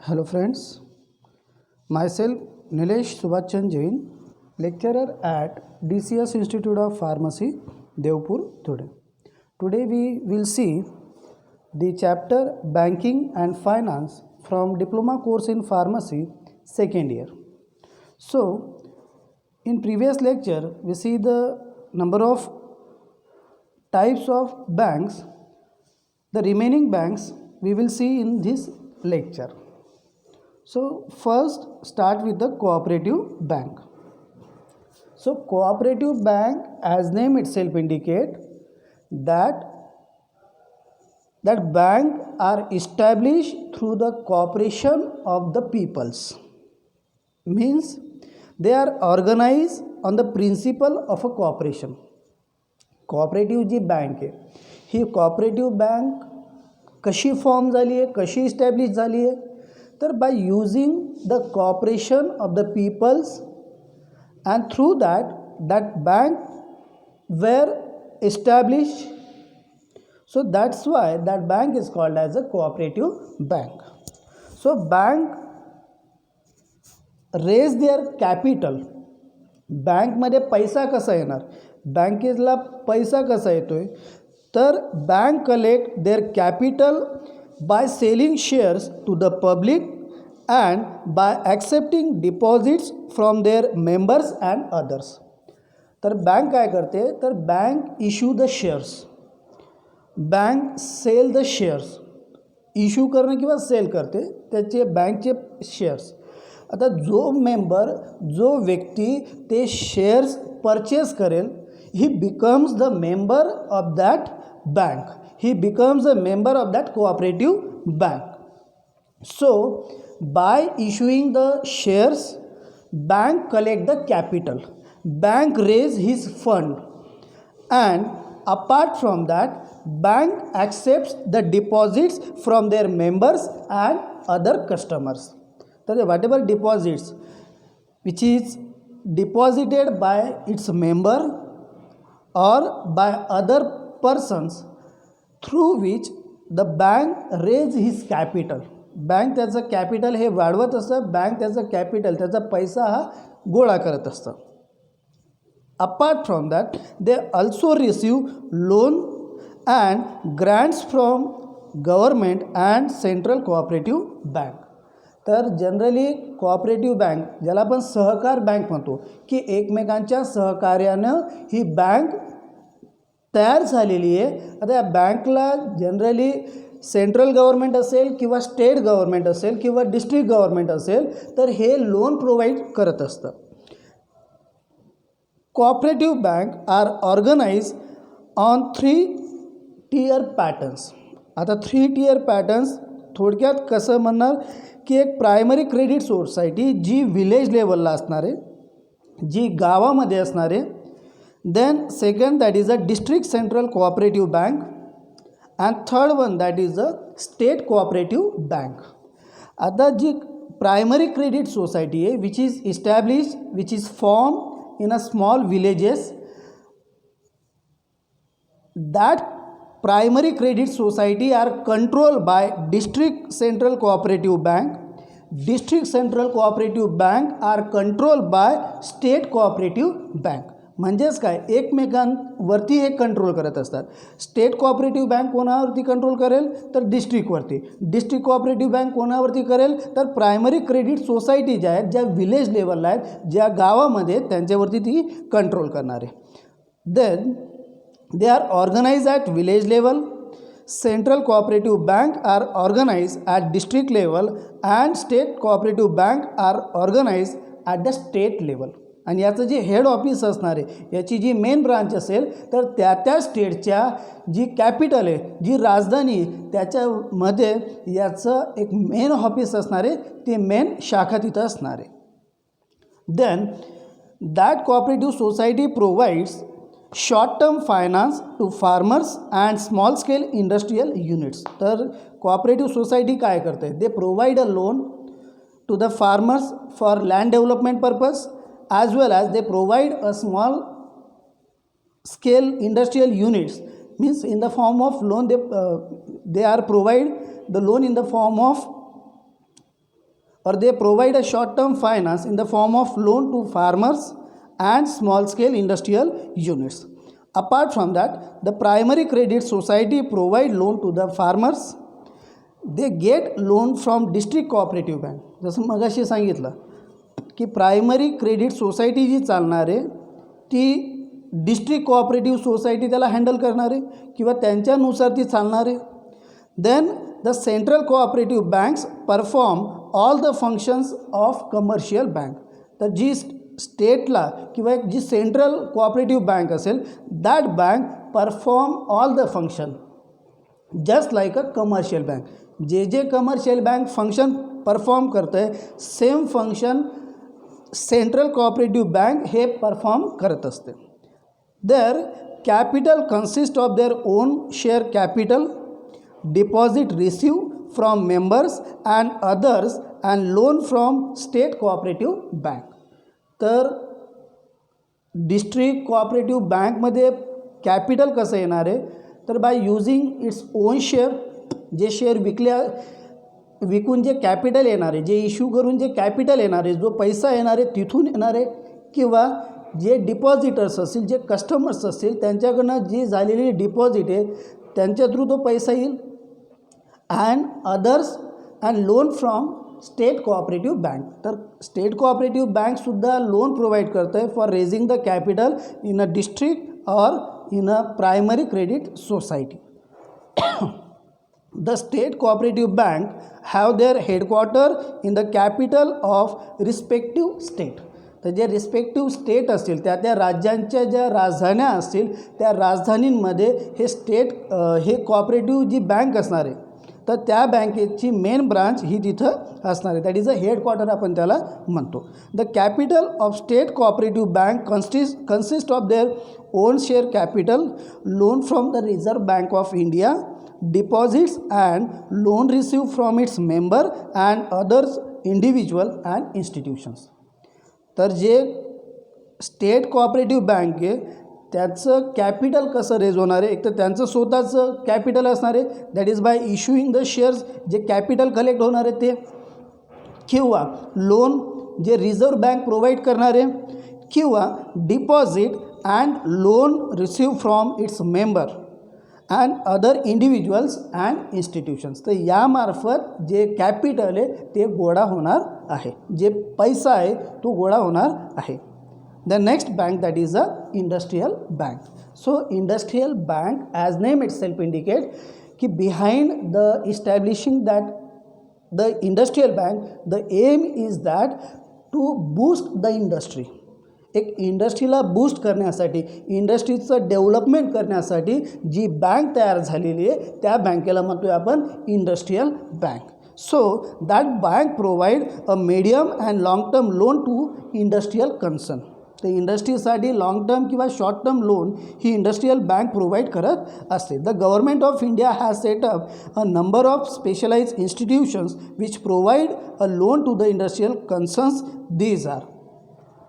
Hello friends, myself Nilesh Subhachand Jain, lecturer at DCS Institute of Pharmacy, Devpur, Thode. Today we will see the chapter Banking and Finance from Diploma course in Pharmacy, second year. So, in previous lecture we see the number of types of banks. The remaining banks we will see in this lecture. So first start with the cooperative bank. So cooperative bank, as name itself indicate, that bank are established through the cooperation of the peoples. Means they are organized on the principle of a cooperation. Cooperative जी bank आहे ही cooperative bank कशी form झाली आहे, कशी establish झाली आहे, तर by using the cooperation of the peoples and through that bank were establish. So that's why that bank is called as a cooperative bank. So bank raise their capital. बँकमध्ये पैसा कसा येणार, बँकेला पैसा कसा येतोय, तर bank collect their capital by selling shares to the public and bye accepting deposits from their members and others. तर बँक काय करते, तर bank issue the shares, bank sell the shares. Issue करणं किंवा सेल करते त्याचे बँकचे शेअर्स. आता जो मेंबर, जो व्यक्ती ते शेअर्स परचेस करेल, he becomes the member of that bank. He becomes a member of that cooperative bank. So by issuing the shares, bank collect the capital, bank raise his fund, and apart from that bank accepts the deposits from their members and other customers. So whatever deposits which is deposited by its member or by other persons through which the bank raise his capital. Bank त्याचं capital हे वाढवत असतं, bank त्याचं capital, त्याचा पैसा हा गोळा करत असतं. Apart from that they also receive loan and grants from government and central cooperative bank. तर जनरली कोऑपरेटिव्ह बँक, ज्याला आपण सहकार बँक म्हणतो, की एकमेकांच्या सहकार्यानं ही बँक तयार झालेली आहे. आता या बँकला जनरली सेंट्रल गव्हर्मेंट असेल किंवा स्टेट गव्हर्मेंट असेल किंवा डिस्ट्रिक्ट गव्हर्मेंट असेल तर हे लोन प्रोव्हाइड करत असतं. Cooperative bank are organize on 3 tier patterns. आता 3 tier पॅटर्न्स थोडक्यात कसं म्हणणार, की एक प्रायमरी क्रेडिट सोसायटी जी विलेज लेवलला असणार आहे, जी गावामध्ये असणार आहे. Then second that is a district central cooperative bank and third one that is a state cooperative bank. आता जी प्रायमरी क्रेडिट सोसायटी आहे which is establish, which is form in a small villages, that primary credit society are controlled by district central cooperative bank. District central cooperative bank are controlled by state cooperative bank. म्हणजेच काय, एकमेकांवरती हे control करत असतात. State cooperative bank कोणावरती control करेल, तर डिस्ट्रिक्टवरती. District cooperative bank कोणावरती करेल, तर प्रायमरी क्रेडिट सोसायटी ज्या आहेत, ज्या विलेज लेवलला आहेत, ज्या गावामध्ये, त्यांच्यावरती ती कंट्रोल करणार आहे. Then they are organized at village level. Central cooperative bank are organized at district level and state cooperative bank are organized at the state level. आणि याचं जे हेड ऑफिस असणार आहे, याची जी मेन ब्रांच असेल, तर त्या स्टेटच्या जी कॅपिटल आहे, जी राजधानी आहे, त्याच्यामध्ये याचं एक मेन ऑफिस असणार आहे, ते मेन शाखा तिथं असणार आहे. Then that cooperative society provides short term finance to farmers and small scale industrial units. तर कोऑपरेटिव्ह सोसायटी काय करते, they provide a loan to the farmers for land development purpose as well as they provide a small scale industrial units. Means in the form of loan, they are provide the loan in the form of or they provide a short-term finance in the form of loan to farmers and small-scale industrial units. Apart from that, the primary credit society provide loan to the farmers. They get loan from district cooperative bank. जसं मगाशी सांगितलं की primary credit society जी चालणार आहे ती district cooperative society त्याला handle करणार आहे किंवा त्यांच्यानुसार ती चालणार आहे. Then the central cooperative banks perform all the functions of commercial bank. तर जी स्टेटला किंवा जी सेंट्रल कोऑपरेटिव्ह बँक असेल that bank perform all the function just like a commercial bank. जे जे कमर्शियल बँक फंक्शन परफॉर्म करतं आहे same function central cooperative bank हे परफॉर्म करत असते. Their capital consist of their own share capital, deposit receive from members and others and loan from state cooperative bank. तर district cooperative बँकमध्ये capital कसं येणार आहे तर by using its own share, जे शेअर विकून जे कॅपिटल येणार आहे, जे इश्यू करून जे कॅपिटल येणार आहे, जो पैसा येणार आहे तिथून येणार आहे, किंवा जे डिपॉझिटर्स असतील, जे कस्टमर्स असतील त्यांच्याकडनं जी झालेली डिपॉझिट आहे त्यांच्या थ्रू तो पैसा येईल. And others and loan from state cooperative bank. तर स्टेट कोऑपरेटिव्ह बँकसुद्धा लोन प्रोव्हाइड करतं आहे for raising the capital in a district or in a primary credit society. The state cooperative bank have their headquarter in the capital of respective state. तर जे respective state असतील त्या राज्यांच्या ज्या राजधान्या असतील त्या राजधानींमध्ये हे स्टेट हे कोऑपरेटिव्ह जी बँक असणार आहे तर त्या बँकेची मेन ब्रांच ही तिथं असणार आहे. दॅट इज अ हेडक्वार्टर आपण त्याला म्हणतो. The capital of state cooperative bank consist of their own share capital, loan from the reserve bank of India, deposits and loan received from its member and others individual and institutions. तर जे state cooperative bank आहे त्याचं capital कसं raise होणार आहे, एक तर त्यांचं स्वतःचं कॅपिटल असणार आहे that is by issuing the shares, जे कॅपिटल कलेक्ट होणार आहे ते, किंवा लोन जे रिझर्व्ह बँक प्रोव्हाइड करणार आहे, किंवा deposit and loan receive from its member and other individuals and institutions. तर यामार्फत जे कॅपिटल आहे ते गोळा होणार आहे, जे पैसा आहे तो गोळा होणार आहे. The next bank that is a industrial bank. So industrial bank as name itself indicate की behind the establishing that the industrial bank the aim is that to boost the industry. एक इंडस्ट्रीला boost करण्यासाठी, इंडस्ट्रीचं development करण्यासाठी जी bank तयार झालेली आहे त्या बँकेला म्हणतो आहे आपण industrial bank. So that bank provide a medium and long term loan to industrial concern. तर इंडस्ट्रीसाठी लाँग टर्म किंवा शॉर्ट टर्म लोन ही इंडस्ट्रियल बँक प्रोव्हाइड करत असते. The government of India has set up a number of specialized institutions which provide a loan to the industrial concerns. These are.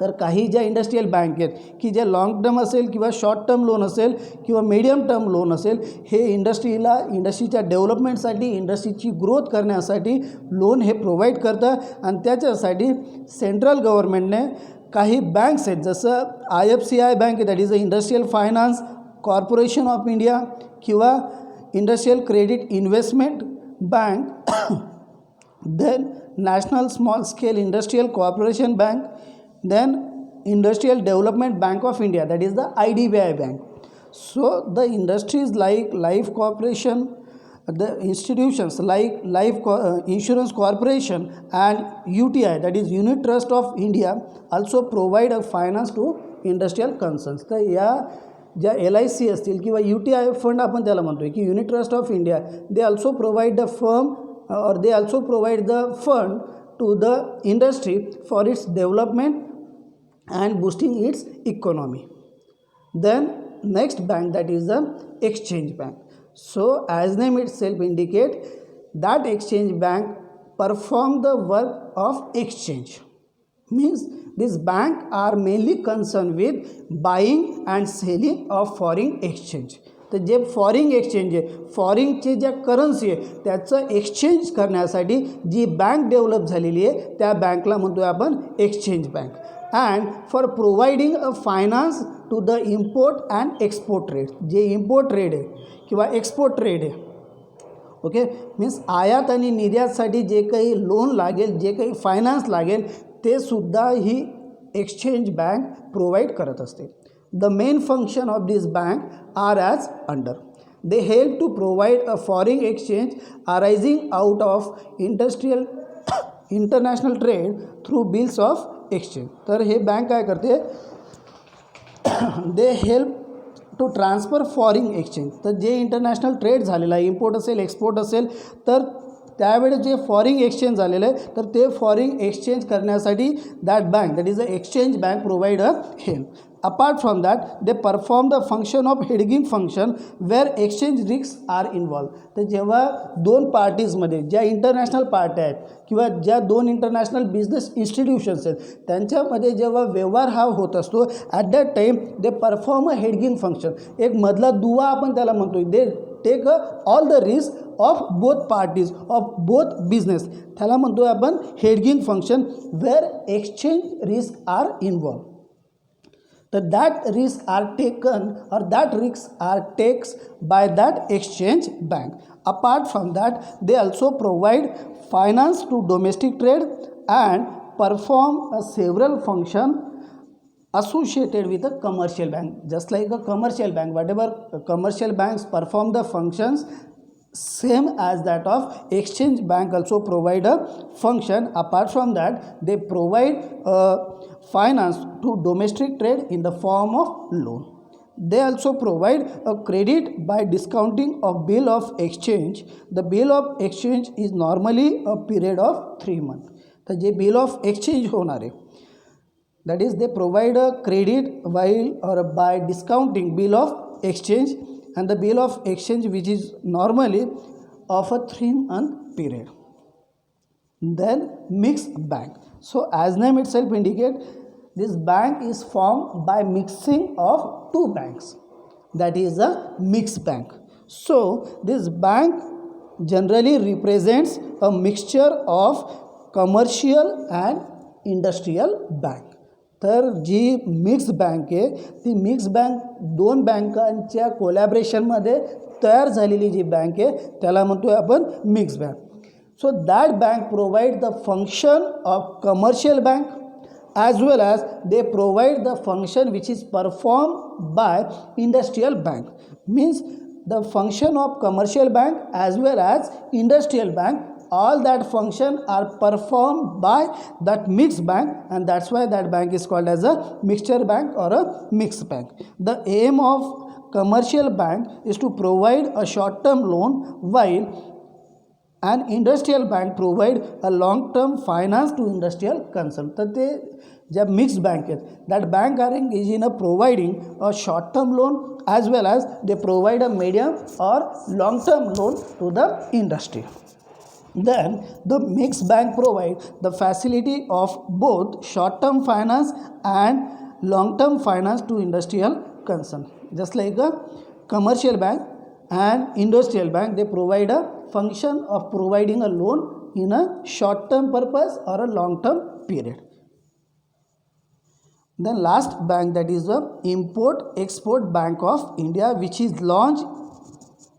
तर काही ज्या industrial bank आहेत की जे लाँग टर्म असेल किंवा शॉर्ट टर्म लोन असेल किंवा मीडियम टर्म लोन असेल हे इंडस्ट्रीच्या डेव्हलपमेंटसाठी, इंडस्ट्रीची ग्रोथ करण्यासाठी लोन हे प्रोव्हाइड करतं. आणि त्याच्यासाठी सेंट्रल गव्हर्नमेंटने काही बँक्स आहेत जसं IFCI बँक आहे that is a industrial finance corporation of India, किंवा industrial credit investment bank, then national small scale industrial corporation bank, then Industrial Development Bank of India, that is the IDBI bank. So the industries like Life Corporation, the institutions like Insurance Corporation and UTI, that is Unit Trust of India, also provide a finance to industrial concerns. तर या ज्या LIC असतील किंवा UTI fund आपण त्याला म्हणतो की unit trust of India, they also provide the firm or they also provide the fund to the industry for its development and boosting its economy. Then next bank that is the exchange bank. So as name itself indicate that exchange bank perform the work of exchange. Means this bank are mainly concerned with buying and selling of foreign exchange. तर जे foreign exchange आहे, फॉरिनचे ज्या currency आहे त्याचं exchange करण्यासाठी जी bank develop झालेली आहे त्या बँकला म्हणतो आहे आपण exchange bank. And for providing a finance to the import and export trade, जे इम्पोर्ट ट्रेड आहे किंवा एक्सपोर्ट ट्रेड आहे, ओके, मीन्स आयात आणि निर्यातसाठी जे काही लोन लागेल, जे काही फायनान्स लागेल ते सुद्धा ही एक्सचेंज बँक प्रोव्हाइड करत असते. The main function of this bank are as under. They help to provide a foreign exchange arising out of international trade through bills of exchange. तर हे बँक काय करते, they help to transfer foreign exchange. तर जे international trade झालेलं आहे, import असेल export असेल, तर त्यावेळेस जे फॉरिन एक्सचेंज झालेलं आहे तर ते फॉरिन एक्सचेंज करण्यासाठी that bank, that is a exchange bank, provide a help. Apart from that, they perform the function of hedging function where exchange risks are involved. तर जेव्हा दोन पार्टीजमध्ये ज्या इंटरनॅशनल पार्ट्या आहेत किंवा ज्या दोन इंटरनॅशनल बिझनेस इन्स्टिट्यूशन्स आहेत त्यांच्यामध्ये जेव्हा व्यवहार हा होत असतो, at that time they perform a hedging function. एक मधला दुवा आपण त्याला म्हणतो, they take all the risk of both parties, of both business, त्याला म्हणतो आपण hedging function where exchange risk are involve. that risk are taken or that risks are taken by that exchange bank. Apart from that, they also provide finance to domestic trade and perform a several function associated with a commercial bank. Just like a commercial bank, whatever commercial banks perform the functions, same as that of exchange bank also provide a function. Apart from that, they provide finance to domestic trade in the form of loan. They also provide a credit by discounting of bill of exchange. The bill of exchange is normally a period of 3 months. तर जे bill of exchange होणार आहे, that is they provide a credit while or by discounting bill of exchange, and the bill of exchange which is normally of a 3-month period. Then mixed bank. So as name itself indicate, this bank is formed by mixing of two banks, that is a mixed bank. So this bank generally represents a mixture of commercial and industrial bank. तर जी mix bank आहे ती mix bank दोन बँकांच्या कोलॅबरेशनमध्ये तयार झालेली जी bank आहे त्याला म्हणतो आहे आपण mix bank. So that bank provide the function of commercial bank as well as they provide the function which is performed by industrial bank. Means the function of commercial bank as well as industrial bank, all that function are performed by that mixed bank, and that's why that bank is called as a mixture bank or a mixed bank. The aim of commercial bank is to provide a short term loan while an industrial bank provide a long term finance to industrial concern. तर ते ज्या mix bank आहेत that bank are engage in a providing a short term loan as well as they provide a medium or long term loan to the industry. Then the mixed bank provide the facility of both short term finance and long term finance to industrial concern. Just like a commercial bank and industrial bank, they provide a function of providing a loan in a short term purpose or a long term period. Then last bank, that is the Import Export Bank of India, which is launched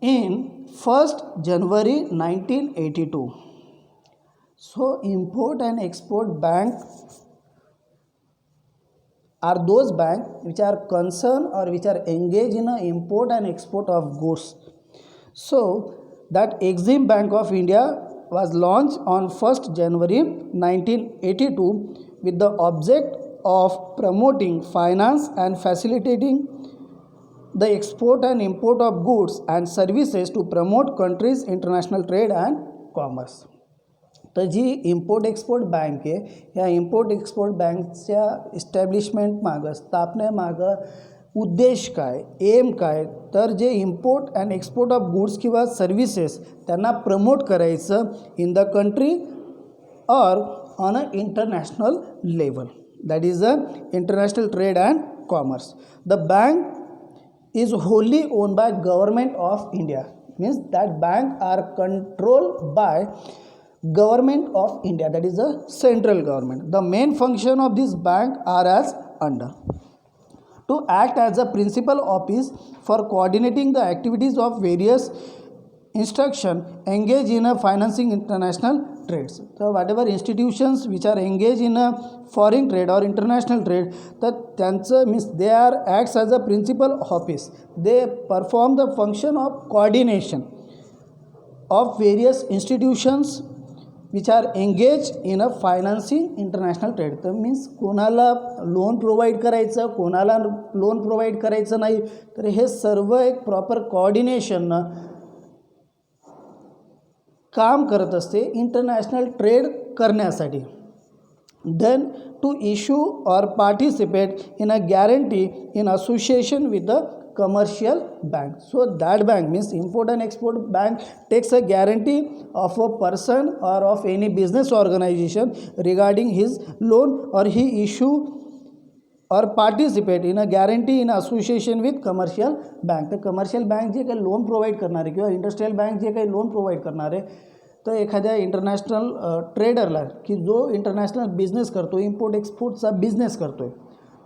in 1st January 1982. So Import and Export Bank are those banks which are concerned or which are engaged in a import and export of goods. So that Exim Bank of India was launched on 1st January 1982 with the object of promoting finance and facilitating the export and import of goods and services to promote countries' international trade and commerce. तर जी import export bank आहे या import export बँकच्या establishment मागं स्थापनेमागं उद्देश काय, M काय, तर जे import and export of goods किंवा सर्व्हिसेस त्यांना प्रमोट करायचं इन द कंट्री और on a international level, that is the international trade and commerce. The bank is wholly owned by government of India. Means that bank are controlled by government of India, that is the central government. The main function of this bank are as under: to act as a principal office for coordinating the activities of various instruction engage in a financing international trades. So whatever institutions which are engaged in a foreign trade or international trade, तर त्यांचं means they are acts as a principal office. They perform the function of coordination of various institutions which are engaged in a financing international trade. तर means कोणाला loan provide करायचं, कोणाला loan provide करायचं नाही, तर हे सर्व एक प्रॉपर कोऑर्डिनेशननं काम करत असते इंटरनॅशनल ट्रेड करण्यासाठी. देन टू इश्यू और participate in a guarantee in association with the commercial bank. So that bank means import and export bank takes a guarantee of a person or of any business organization regarding his loan, or he issue or participate in a guarantee in association with commercial bank. तर commercial bank जे काही loan provide करणारे किंवा industrial bank जे काही loan provide करणारे, तर एखाद्या इंटरनॅशनल ट्रेडरला की जो इंटरनॅशनल बिझनेस करतो, इम्पोर्ट एक्सपोर्टचा बिझनेस करतो आहे,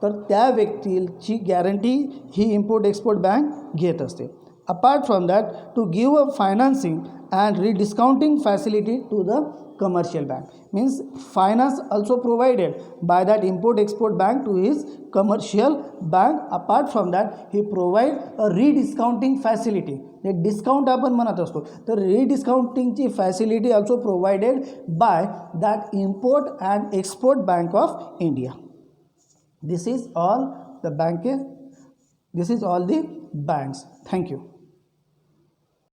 तर त्या व्यक्तीची गॅरंटी ही इम्पोर्ट एक्सपोर्ट बँक घेत असते. Apart from that to give a financing and rediscounting facility to the commercial bank. Means finance also provided by that import export bank to his commercial bank. Apart from that he provide a rediscounting facility. हे discount आपण म्हणत असतो, तर रीडिस्काउंटिंगची facility also provided by that import and export bank of India. This is all the bank. This is all the banks. Thank you.